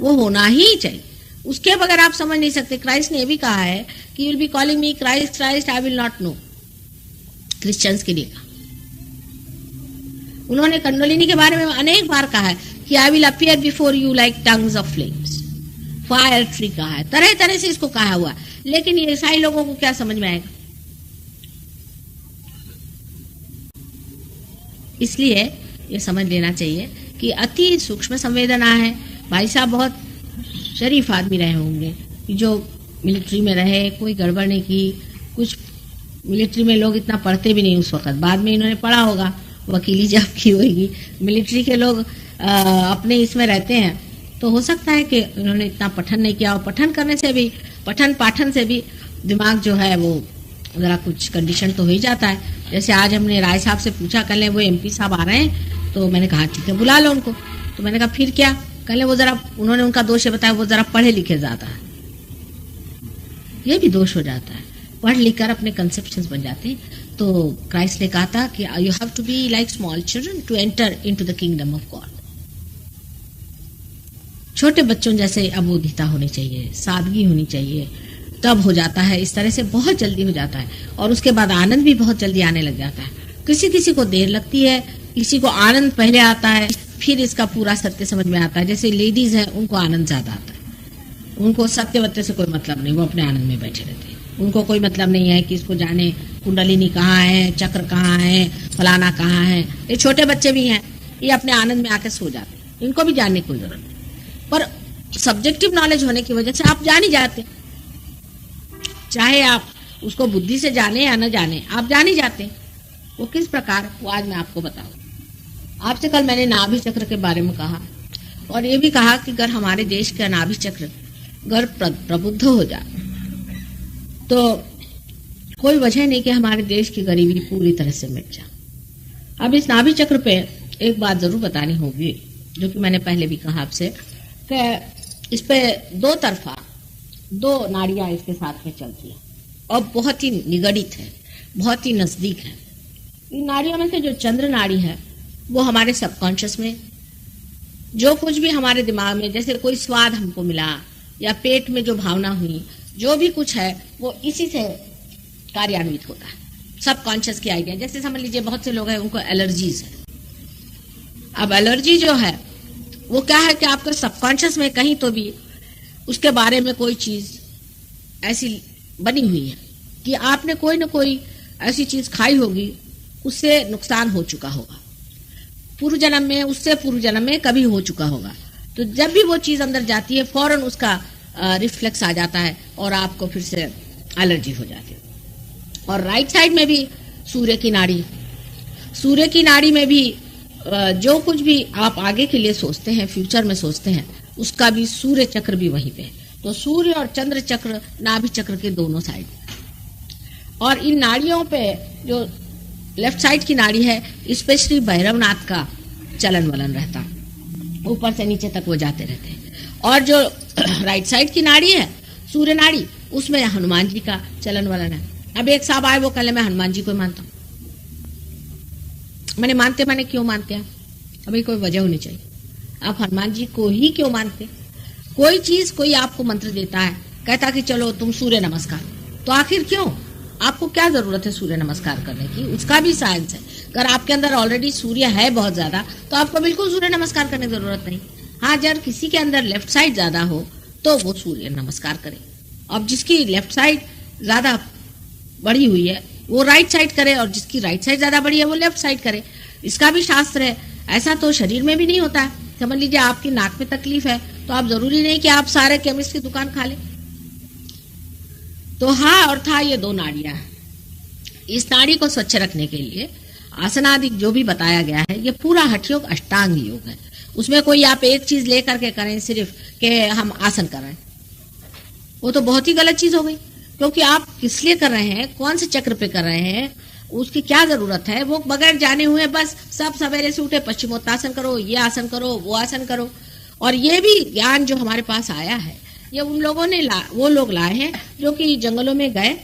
वो होना ही चाहिए। उसके बगैर आप समझ नहीं सकते। क्राइस्ट ने भी कहा है कि you will be calling me Christ Christ, I will not know. Christians के लिए कहा। उन्होंने कंडोलिनी के बारे में अनेक बार कहा है कि I will appear before you like tongues of flames, fire tree कहा है, तरह तरह से इसको कहा हुआ। लेकिन ये ईसाई लोगों को क्या समझ में आएगा? इसलिए ये समझ लेना चाहिए कि अति सूक्ष्म संवेदना है। भाई साहब बहुत शरीफ आदमी रहे होंगे कि जो मिलिट्री में रहे, कोई गड़बड़ नहीं की। कुछ मिलिट्री में लोग इतना पढ़ते भी नहीं उस वक्त, बाद में इन्होंने पढ़ा होगा, वकीली जब की होगी। मिलिट्री के लोग अपने इसमें रहते हैं, तो हो सकता है कि उन्होंने इतना पठन नहीं किया, और पठन करने से भी, पठन पाठन से भी दिमाग जो है वो जरा कुछ कंडीशन तो हो ही जाता है। जैसे आज हमने राय साहब से पूछा, कल वो MP साहब आ रहे हैं, तो मैंने कहा ठीक है बुला लो उनको। तो मैंने कहा फिर क्या? कल वो जरा, उन्होंने उनका दोष बताया, वो जरा पढ़े लिखे ज्यादा है। ये भी दोष हो जाता है, पढ़ लिख कर अपने कंसेप्शंस बन जाते हैं। तो क्राइस्ट ने कहा था कि you have to be like small children to enter into the kingdom of God. छोटे बच्चों जैसे अबोधिता होनी चाहिए, सादगी होनी चाहिए, तब हो जाता है। इस तरह से बहुत जल्दी हो जाता है, और उसके बाद आनंद भी बहुत जल्दी आने लग जाता है। किसी किसी को देर लगती है, किसी को आनंद पहले आता है, फिर इसका पूरा सत्य समझ में आता है। जैसे लेडीज हैं, उनको आनंद ज्यादा आता है, उनको सत्यवत्य से कोई मतलब नहीं, वो अपने आनंद में बैठे रहते हैं। उनको कोई मतलब नहीं है कि इसको जाने कुंडलिनी कहाँ है, चक्र कहाँ है, फलाना कहाँ है। ये छोटे बच्चे भी हैं, ये अपने आनंद में आके सो जाते हैं, इनको भी जानने की कोई जरूरत नहीं। पर सब्जेक्टिव नॉलेज होने की वजह से आप जान ही जाते, चाहे आप उसको बुद्धि से जाने या न जाने, आप जान ही जाते। वो किस प्रकार, वो आज मैं आपको बताऊं। आपसे कल मैंने नाभि चक्र के बारे में कहा और ये भी कहा कि अगर हमारे देश का नाभि चक्र अगर प्रबुद्ध हो जाए तो कोई वजह नहीं कि हमारे देश की गरीबी पूरी तरह से मिट जाए। अब इस नाभि चक्र पे एक बात जरूर बतानी होगी, जो कि मैंने पहले भी कहा आपसे, कि इस पे दो तरफा दो नाड़ियां इसके साथ में चलती है और बहुत ही निगड़ित है, बहुत ही नजदीक है। इन नाड़ियों में से जो चंद्र नाड़ी है वो हमारे सबकॉन्शियस में जो कुछ भी हमारे दिमाग में, जैसे कोई स्वाद हमको मिला या पेट में जो भावना हुई, जो भी कुछ है वो इसी से कार्यान्वित होता है, सबकॉन्शियस की आइडिया। जैसे समझ लीजिए बहुत से लोग हैं उनको एलर्जीज है। अब एलर्जी जो है वो क्या है कि आपके सबकॉन्शियस में कहीं तो भी उसके बारे में कोई चीज ऐसी बनी हुई है कि आपने कोई ना कोई ऐसी चीज खाई होगी, उससे नुकसान हो चुका होगा पूर्व जन्म में, उससे पूर्व जन्म में कभी हो चुका होगा। तो जब भी वो चीज अंदर जाती है फौरन उसका रिफ्लेक्स आ जाता है और आपको फिर से एलर्जी हो जाती है। और राइट साइड में भी सूर्य की नाड़ी, सूर्य की नाड़ी में भी जो कुछ भी आप आगे के लिए सोचते हैं, फ्यूचर में सोचते हैं, उसका भी सूर्य चक्र भी वहीं पे है। तो सूर्य और चंद्र चक्र नाभि चक्र के दोनों साइड, और इन नाड़ियों पे जो लेफ्ट साइड की नाड़ी है इस पे श्री भैरवनाथ का चलन वलन रहता, ऊपर से नीचे तक वो जाते रहते हैं। और जो राइट साइड की नाड़ी है सूर्य नाड़ी, उसमें हनुमान जी का चलन वलन है। अब एक साहब आए, वो कल मैं हनुमान जी को मानता हूँ। मैंने क्यों मानते हैं? अभी कोई वजह होनी चाहिए। आप हनुमान जी को ही क्यों मानते? कोई चीज, कोई आपको मंत्र देता है, कहता कि चलो तुम सूर्य नमस्कार, तो आखिर क्यों? आपको क्या जरूरत है सूर्य नमस्कार करने की? उसका भी साइंस है। अगर आपके अंदर ऑलरेडी सूर्य है बहुत ज्यादा तो आपको बिल्कुल सूर्य नमस्कार करने की जरूरत नहीं। हाँ, अगर किसी के अंदर लेफ्ट साइड ज्यादा हो तो वो सूर्य नमस्कार करे, अब जिसकी लेफ्ट साइड ज्यादा बढ़ी हुई है वो राइट साइड करे, और जिसकी राइट साइड ज्यादा बढ़ी है वो लेफ्ट साइड करे। इसका भी शास्त्र है। ऐसा तो शरीर में भी नहीं होता है। समझ लीजिए आपकी नाक में तकलीफ है तो आप जरूरी नहीं कि आप सारे केमिस्ट की दुकान खा लें। तो हाँ और था, ये दो नाड़ियां हैं। इस नाड़ी को स्वच्छ रखने के लिए आसनादि जो भी बताया गया है, ये पूरा हठ योग अष्टांग योग है। उसमें कोई आप एक चीज लेकर के करें सिर्फ कि हम आसन कर रहे हैं, वो तो बहुत ही गलत चीज हो गई। क्योंकि आप किस लिए कर रहे हैं, कौन से चक्र पे कर रहे हैं, उसकी क्या जरूरत है, वो बगैर जाने हुए बस सब सवेरे से उठे पश्चिमोत्तासन करो, ये आसन करो, वो आसन करो। और ये भी ज्ञान जो हमारे पास आया है ये उन लोगों ने वो लोग लाए हैं जो कि जंगलों में गए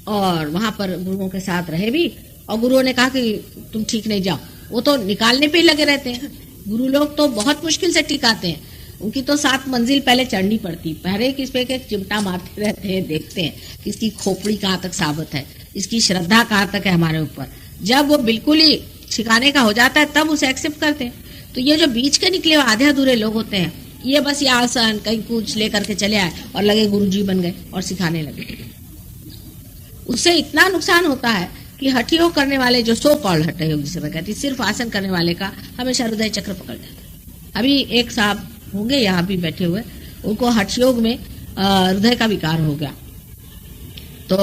और वहां पर गुरुओं के साथ रहे भी, और गुरुओं ने कहा कि तुम ठीक नहीं जाओ। वो तो निकालने पे ही लगे रहते हैं। गुरु लोग तो बहुत मुश्किल से टिकाते हैं, उनकी तो 7 मंजिल पहले चढ़नी पड़ती, पहले किस पे के चिमटा मारते रहते हैं, देखते हैं कि इसकी खोपड़ी कहाँ तक साबित है, इसकी श्रद्धा कहाँ तक है हमारे ऊपर। जब वो बिल्कुल ही सिखाने का हो जाता है तब उसे एक्सेप्ट करते हैं। तो ये जो बीच के निकले हुए आधे अधूरे लोग होते हैं, ये बस ये आसन कहीं कुछ लेकर के चले आए और लगे गुरुजी बन गए और सिखाने लगे। उससे इतना नुकसान होता है कि हठ योग करने वाले, जो सो कॉल्ड हठ योग जिसे मैं कहती, सिर्फ आसन करने वाले का हमेशा हृदय चक्र पकड़ जाता है। अभी एक साहब होंगे यहाँ भी बैठे हुए, उनको हठ योग में हृदय का विकार हो गया, तो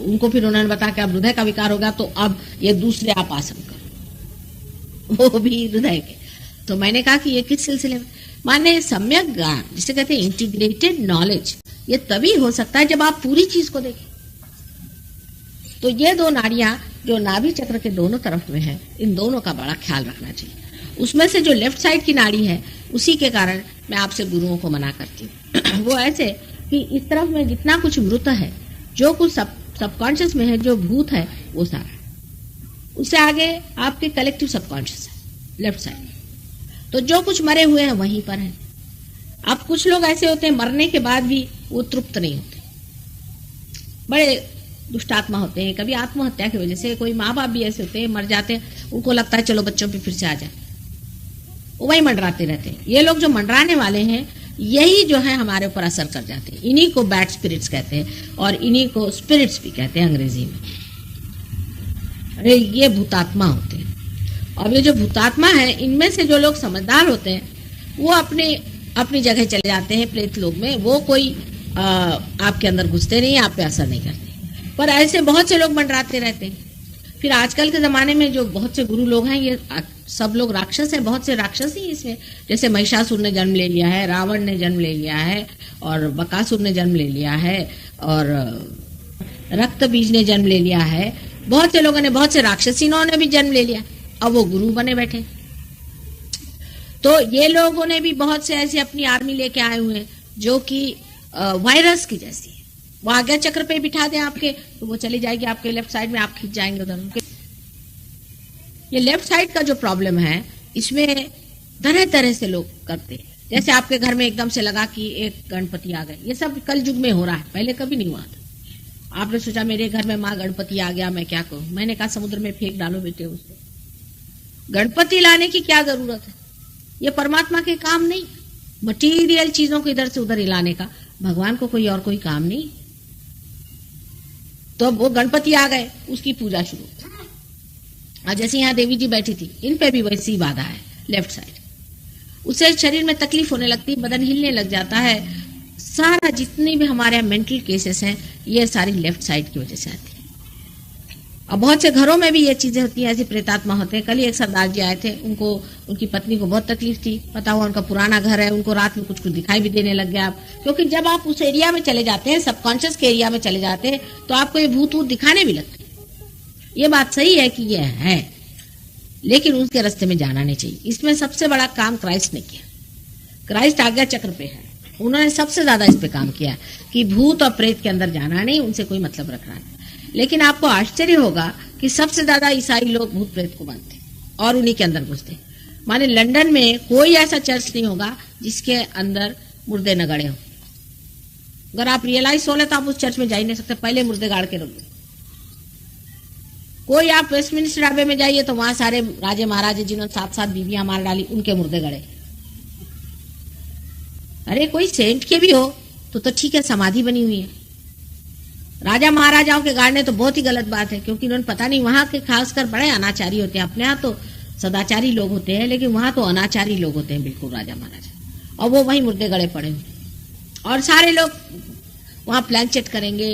उनको फिर उन्होंने बताया कि अब हृदय का विकार हो गया तो अब ये दूसरे आप आसन करो, वो भी हृदय के। तो मैंने कहा कि ये किस सिलसिले में? माने सम्यक ज्ञान जिसे कहते हैं इंटीग्रेटेड नॉलेज, ये तभी हो सकता है जब आप पूरी चीज को देखें। तो ये दो नाड़ियां जो नाभि चक्र के दोनों तरफ में है, इन दोनों का बड़ा ख्याल रखना चाहिए। उसमें से जो लेफ्ट साइड की नाड़ी है उसी के कारण मैं आपसे गुरुओं को मना करती हूँ। वो ऐसे कि इस तरफ में जितना कुछ मृत है, जो कुछ सबकॉन्शियस में है, जो भूत है, वो सारा, उससे आगे आपके कलेक्टिव सबकॉन्शियस है लेफ्ट साइड। तो जो कुछ मरे हुए हैं वहीं पर है। अब कुछ लोग ऐसे होते हैं मरने के बाद भी वो तृप्त नहीं होते, बड़े दुष्टात्मा होते हैं। कभी आत्महत्या की वजह से, कोई माँ बाप भी ऐसे होते हैं मर जाते हैं, उनको लगता है चलो बच्चों पे फिर से आ जाए, वो वही मंडराते रहते हैं। ये लोग जो मंडराने वाले हैं यही जो है हमारे ऊपर असर कर जाते हैं। इन्हीं को बैड स्पिरिट्स कहते हैं और इन्हीं को स्पिरिट्स भी कहते हैं अंग्रेजी में। अरे ये भूतात्मा होते हैं। और ये जो भूतात्मा है, इनमें से जो लोग समझदार होते हैं वो अपने अपनी जगह चले जाते हैं प्रेत लोक में, वो कोई आपके अंदर घुसते नहीं, आप पे असर नहीं करते। पर ऐसे बहुत से लोग मंडराते रहते हैं। फिर आजकल के जमाने में जो बहुत से गुरु लोग हैं, ये सब लोग राक्षस हैं, बहुत से राक्षस ही इसमें। जैसे महिषासुर ने जन्म ले लिया है, रावण ने जन्म ले लिया है, और बकासुर ने जन्म ले लिया है, और रक्त बीज ने जन्म ले लिया है। बहुत से लोगों ने, बहुत से राक्षसीनों ने भी जन्म ले लिया, अब वो गुरु बने बैठे। तो ये लोगों ने भी बहुत से ऐसी अपनी आर्मी लेके आए हुए हैं जो कि वायरस की जैसी है। वो आज्ञा चक्र पे बिठा दें आपके, तो वो चली जाएगी आपके लेफ्ट साइड में, आप खींच जाएंगे उधर। ये लेफ्ट साइड का जो प्रॉब्लम है, इसमें तरह तरह से लोग करते हैं। जैसे आपके घर में एकदम से लगा कि एक गणपति आ गए, ये सब कल युग में हो रहा है, पहले कभी नहीं हुआ था। आपने सोचा मेरे घर में माँ गणपति आ गया, मैं क्या करूं? मैंने कहा समुद्र में फेंक डालो बेटे उसको। गणपति लाने की क्या जरूरत है? ये परमात्मा के काम नहीं, मटीरियल चीजों को इधर से उधर हिलाने का भगवान को कोई और कोई काम नहीं। तो अब वो गणपति आ गए, उसकी पूजा शुरू। और जैसे यहाँ देवी जी बैठी थी, इन पे भी वैसी बाधा है लेफ्ट साइड। उससे शरीर में तकलीफ होने लगती है, बदन हिलने लग जाता है। सारा जितने भी हमारे मेंटल केसेस हैं, ये सारी लेफ्ट साइड की वजह से आती है। और बहुत से घरों में भी ये चीजें होती हैं, ऐसे प्रेतात्मा होते हैं। कल ही एक सरदार जी आए थे, उनको, उनकी पत्नी को बहुत तकलीफ थी। पता हुआ उनका पुराना घर है, उनको रात में कुछ कुछ दिखाई भी देने लग गया। क्योंकि जब आप उस एरिया में चले जाते हैं, सबकॉन्शियस के एरिया में चले जाते हैं, तो आपको ये भूत वूत दिखाने भी लगते हैं। ये बात सही है कि ये है, लेकिन उसके रास्ते में जाना नहीं चाहिए। इसमें सबसे बड़ा काम क्राइस्ट ने किया। क्राइस्ट आज्ञा चक्र पे है, उन्होंने सबसे ज्यादा इस पे काम किया कि भूत और प्रेत के अंदर जाना नहीं, उनसे कोई मतलब रखना नहीं। लेकिन आपको आश्चर्य होगा कि सबसे ज्यादा ईसाई लोग भूत प्रेत को मानते और उन्हीं के अंदर घुसते। माने लंदन में कोई ऐसा चर्च नहीं होगा जिसके अंदर मुर्दे न गड़े हो। अगर आप रियलाइज हो ले तो आप उस चर्च में जा ही नहीं सकते, पहले मुर्दे गाड़ के रख दो। कोई आप वेस्टमिनिस्टर अबे में जाइए तो वहां सारे राजे महाराजे जिन्होंने 7-7 बीवियां मार डाली, उनके मुर्दे गड़े। अरे कोई सेंट के भी हो तो ठीक है, समाधि बनी हुई है। राजा महाराजाओं के गाड़ने तो बहुत ही गलत बात है, क्योंकि उन्होंने पता नहीं, वहां के खासकर बड़े अनाचारी होते हैं। अपने यहाँ तो सदाचारी लोग होते हैं, लेकिन वहां तो अनाचारी लोग होते हैं बिल्कुल, राजा महाराजा। और वो वहीं मुर्दे गड़े पड़े हुए। और सारे लोग वहां प्लानचेट करेंगे,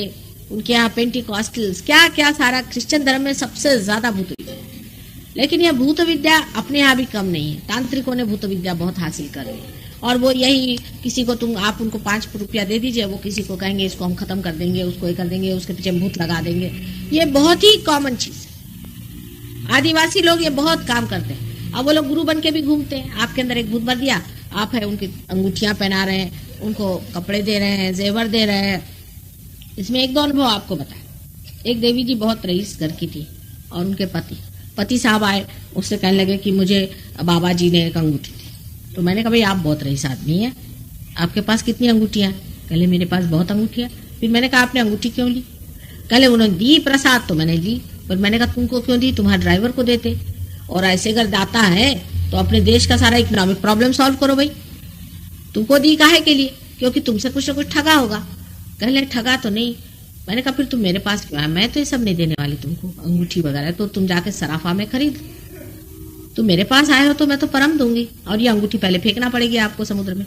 उनके यहाँ पेंटिकॉस्टल्स, क्या क्या सारा। क्रिश्चियन धर्म में सबसे ज्यादा भूत विद्या, लेकिन यह भूत विद्या अपने यहाँ भी कम नहीं है। तांत्रिकों ने भूत विद्या बहुत हासिल कर ली, और वो यही किसी को आप उनको 5 रुपया दे दीजिए, वो किसी को कहेंगे इसको हम खत्म कर देंगे, उसको ये कर देंगे, उसके पीछे भूत लगा देंगे। ये बहुत ही कॉमन चीज है। आदिवासी लोग ये बहुत काम करते हैं। अब वो लोग गुरु बन के भी घूमते हैं। आपके अंदर एक भूत भर दिया, आप है उनकी अंगूठियां पहना रहे हैं, उनको कपड़े दे रहे हैं, जेवर दे रहे हैं। इसमें एक दो अनुभव आपको बताए। एक देवी जी बहुत रईस घर की थी, और उनके पति साहब आए, उससे कहने लगे कि मुझे बाबा जी ने एक अंगूठी दी। तो मैंने कहा भाई आप बहुत रईस आदमी है, आपके पास कितनी अंगूठियां? कहले मेरे पास बहुत अंगूठियां। फिर मैंने कहा आपने अंगूठी क्यों ली? कहले उन्होंने दी प्रसाद तो मैंने ली। पर मैंने कहा तुमको क्यों दी? तुम्हारे ड्राइवर को देते। और ऐसे अगर दाता है तो अपने देश का सारा इकोनॉमिक प्रॉब्लम सॉल्व करो भाई। तुमको दी काहे के लिए? क्योंकि तुमसे कुछ ना कुछ ठगा होगा। कहले ठगा तो नहीं। मैंने कहा फिर तुम मेरे पास क्यों आए? मैं तो ये सब नहीं देने वाली तुमको, अंगूठी वगैरह तो तुम जाके सराफा में खरीद। तुम मेरे पास आए हो तो मैं तो परम दूंगी, और ये अंगूठी पहले फेंकना पड़ेगी आपको समुद्र में।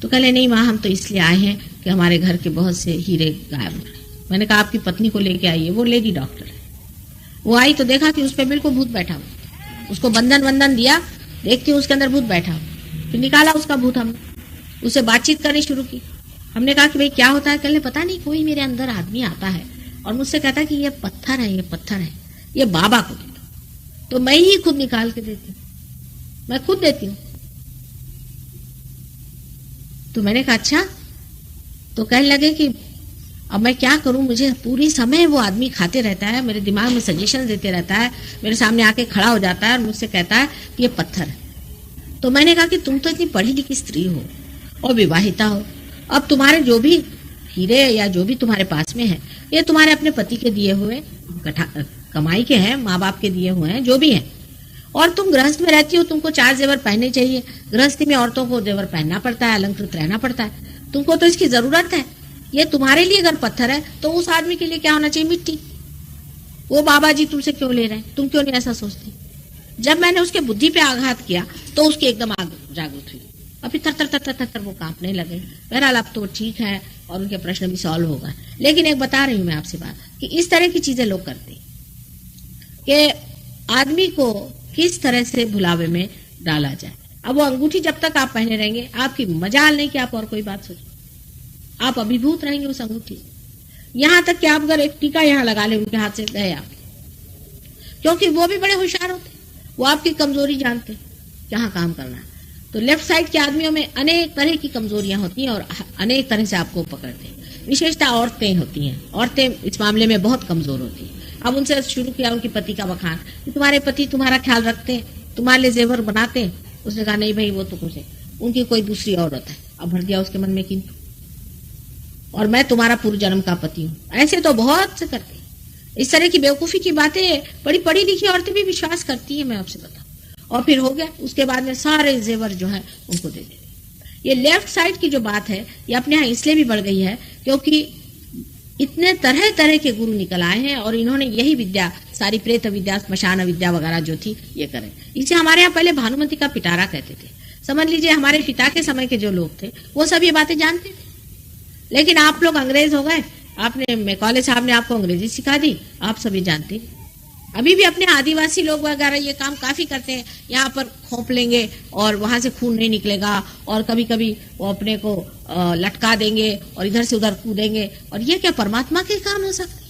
तो कहले नहीं माँ, हम तो इसलिए आए हैं कि हमारे घर के बहुत से हीरे गायब हो रहे। मैंने कहा आपकी पत्नी को लेके आइए, वो लेडी डॉक्टर है। वो आई तो देखा कि उस पर बिल्कुल भूत बैठा हुआ। उसको बंधन वंदन दिया, देखती हूँ उसके अंदर भूत बैठा हुआ। फिर निकाला उसका भूत, हमने उससे बातचीत करनी शुरू की। हमने कहा कि भाई क्या होता है? कहले पता नहीं, कोई मेरे अंदर आदमी आता है और मुझसे कहता है कि ये पत्थर है, ये पत्थर है, ये बाबा को दे दो। तो मैं ही खुद निकाल के देती हूँ, मैं खुद देती हूँ। तो मैंने कहा अच्छा। तो कहने लगे कि अब मैं क्या करूं, मुझे पूरी समय वो आदमी खाते रहता है, मेरे दिमाग में सजेशन देते रहता है, मेरे सामने आके खड़ा हो जाता है और मुझसे कहता है कि ये पत्थर है। तो मैंने कहा कि तुम तो इतनी पढ़ी लिखी स्त्री हो और विवाहिता हो, अब तुम्हारे जो भी हीरे या जो भी तुम्हारे पास में है, ये तुम्हारे अपने पति के दिए हुए कमाई के हैं, माँ बाप के दिए हुए हैं, जो भी हैं। और तुम गृहस्थ में रहती हो, तुमको 4 जेवर पहनने चाहिए। गृहस्थी में औरतों को जेवर पहनना पड़ता है, अलंकृत रहना पड़ता है। तुमको तो इसकी जरूरत है। ये तुम्हारे लिए अगर पत्थर है तो उस आदमी के लिए क्या होना चाहिए? मिट्टी। वो बाबा जी तुमसे क्यों ले रहे हैं? तुम क्यों नहीं ऐसा सोचती? जब मैंने उसके बुद्धि पे आघात किया तो उसकी एकदम आग जागृत हुई और फिर तर तर तर तर तर वो कांपने लगे। बहरहाल अब तो ठीक है और उनके प्रश्न भी सॉल्व होगा। लेकिन एक बता रही हूँ मैं आपसे बात कि इस तरह की चीजें लोग करते हैं कि आदमी को किस तरह से भुलावे में डाला जाए। अब वो अंगूठी जब तक आप पहने रहेंगे, आपकी मजाल नहीं कि आप और कोई बात सोचें, आप अभिभूत रहेंगे उस अंगूठी से। यहां तक कि आप अगर एक टीका यहाँ लगा ले उनके हाथ से, गए आप, क्योंकि वो भी बड़े होशियार होते, वो आपकी कमजोरी जानते कहाँ काम करना है। तो लेफ्ट साइड के आदमियों में अनेक तरह की कमजोरियां होती हैं और अनेक तरह से आपको पकड़ते हैं। विशेषता औरतें होती हैं, औरतें इस मामले में बहुत कमजोर होती हैं। अब उनसे शुरू किया उनके पति का बखान कि तुम्हारे पति तुम्हारा ख्याल रखते हैं, तुम्हारे लिए जेवर बनाते हैं। उसने कहा नहीं भाई, वो तो कुछ है, उनकी कोई दूसरी औरत है। अब भर दिया उसके मन में किंतु, और मैं तुम्हारा पूर्व जन्म का पति हूं। ऐसे तो बहुत से करते हैं। इस तरह की बेवकूफी की बातें बड़ी पढ़ी लिखी औरतें भी विश्वास करती है, मैं आपसे बताऊं। और फिर हो गया, उसके बाद में सारे जेवर जो है उनको दे देते। ये लेफ्ट साइड की जो बात है ये अपने यहाँ इसलिए भी बढ़ गई है क्योंकि इतने तरह तरह के गुरु निकल आए हैं और इन्होंने यही विद्या, सारी प्रेत विद्या, स्मशान विद्या वगैरह जो थी ये करे। इसे हमारे यहाँ पहले भानुमति का पिटारा कहते थे। समझ लीजिए हमारे पिता के समय के जो लोग थे वो सब ये बातें जानते थे। लेकिन आप लोग अंग्रेज हो गए, आपने मैकॉले साहब ने आपको अंग्रेजी सिखा दी, आप सभी जानते। अभी भी अपने आदिवासी लोग वगैरह ये काम काफी करते हैं, यहाँ पर खोप लेंगे और वहां से खून नहीं निकलेगा, और कभी कभी वो अपने को लटका देंगे और इधर से उधर कूदेंगे। और ये क्या परमात्मा के काम हो सकते?